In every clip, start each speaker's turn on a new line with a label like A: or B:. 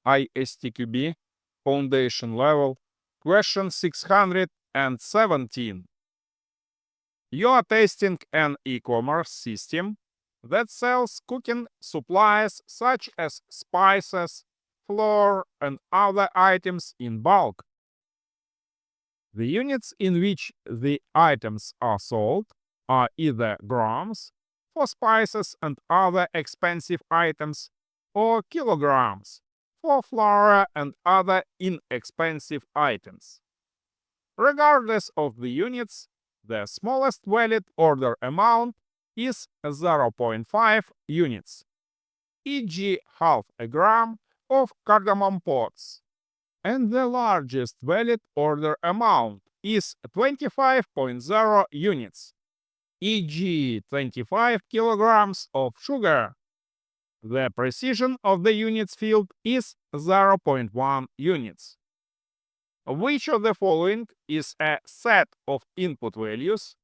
A: ISTQB Foundation Level, question 617. You are testing an e-commerce system that sells cooking supplies such as spices, flour, and other items in bulk. The units in which the items are sold are either grams for spices and other expensive items or kilograms for flour and other inexpensive items. Regardless of the units, the smallest valid order amount is 0.5 units, e.g. half a gram of cardamom pods, and the largest valid order amount is 25.0 units, e.g. 25 kilograms of sugar. The precision of the units field is 0.1 units. Which of the following is a set of input values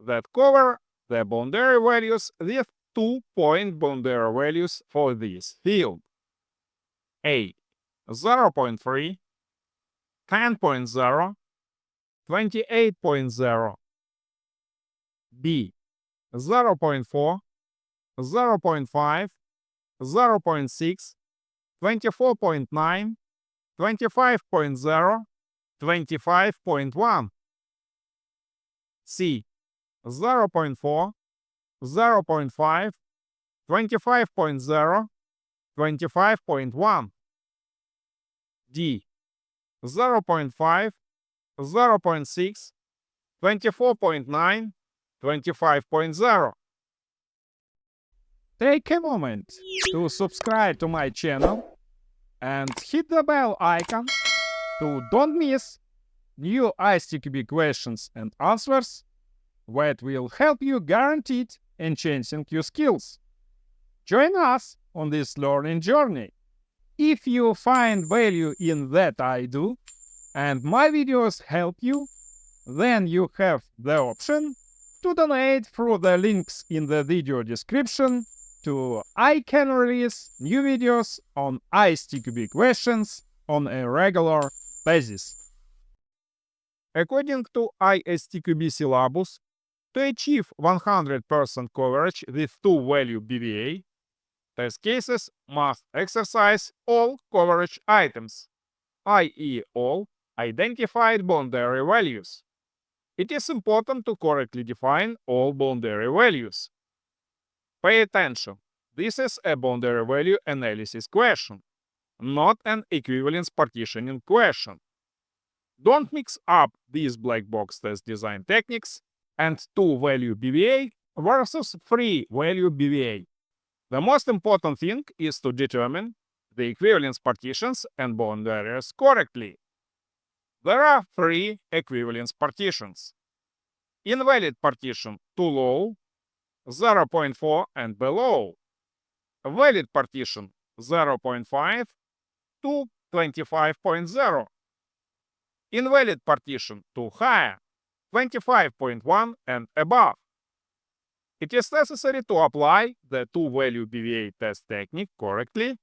A: that cover the boundary values with 2-point boundary values for this field? A. 0.3, 10.0, 28.0. B. 0.4, 0.5, 0.6, 24.9, 25.0, 25.1. C. 0.4, 0.5, 25.0, 25.1. D. 0.5, 0.6, 24.9, 25.0. Take a moment to subscribe to my channel and hit the bell icon to don't miss new ISTQB questions and answers that will help you guaranteed enhancing your skills. Join us on this learning journey. If you find value in that I do and my videos help you, then you have the option to donate through the links in the video description to I can release new videos on ISTQB questions on a regular basis. According to ISTQB Syllabus, to achieve 100% coverage with two-value BVA, test cases must exercise all coverage items, i.e. all identified boundary values. It is important to correctly define all boundary values. Pay attention, this is a boundary value analysis question, not an equivalence partitioning question. Don't mix up these black box test design techniques and two-value BVA versus three-value BVA. The most important thing is to determine the equivalence partitions and boundaries correctly. There are three equivalence partitions. Invalid partition too low, 0.4 and below. Valid partition 0.5 to 25.0. Invalid partition too high, 25.1 and above. It is necessary to apply the two-value BVA test technique correctly.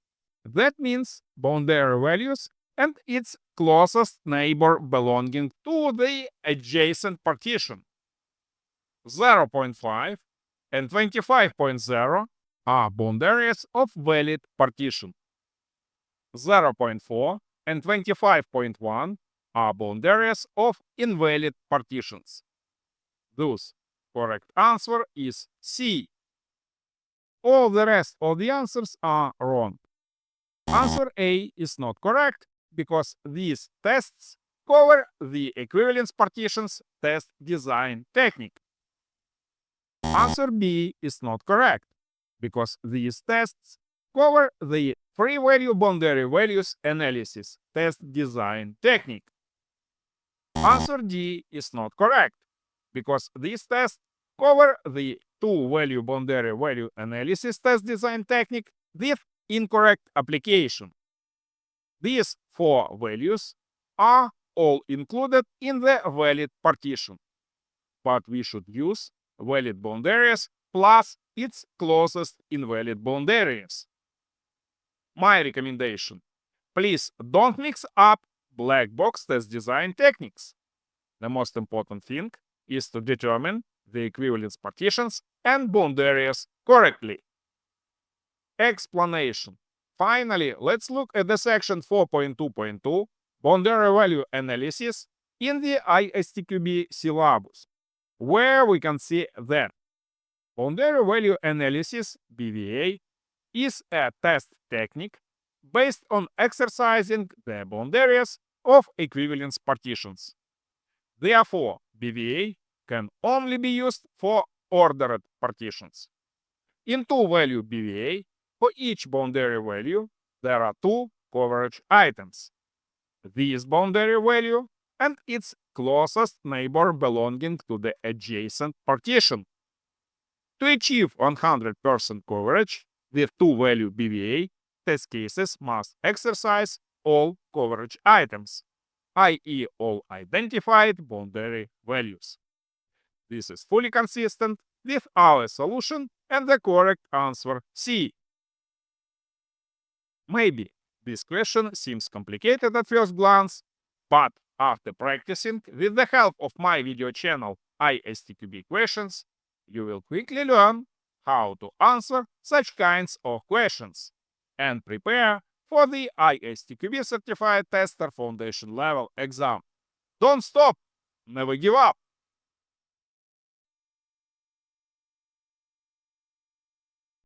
A: That means boundary values and its closest neighbor belonging to the adjacent partition. 0.5 and 25.0 are boundaries of valid partition. 0.4 and 25.1 are boundaries of invalid partitions. Thus, correct answer is C. All the rest of the answers are wrong. Answer A is not correct because these tests cover the equivalence partitions test design technique. Answer B is not correct because these tests cover the three-value boundary values analysis test design technique. Answer D is not correct because these tests cover the two-value boundary value analysis test design technique with incorrect application. These four values are all included in the valid partition, but we should use valid boundaries plus its closest invalid boundaries. My recommendation: Please don't mix up black box test design techniques. The most important thing is to determine the equivalence partitions and boundaries correctly. Explanation. Finally, let's look at the section 4.2.2 boundary value analysis in the ISTQB syllabus, where we can see that boundary value analysis (BVA) is a test technique based on exercising the boundaries of equivalence partitions. Therefore, BVA can only be used for ordered partitions. In two-value BVA, for each boundary value, there are two coverage items. This boundary value and its closest neighbor belonging to the adjacent partition. To achieve 100% coverage with two-value BVA, test cases must exercise all coverage items, i.e. all identified boundary values. This is fully consistent with our solution and the correct answer C. Maybe this question seems complicated at first glance, but after practicing with the help of my video channel ISTQB questions, you will quickly learn how to answer such kinds of questions and prepare for the ISTQB Certified Tester Foundation Level exam. Don't stop! Never give up!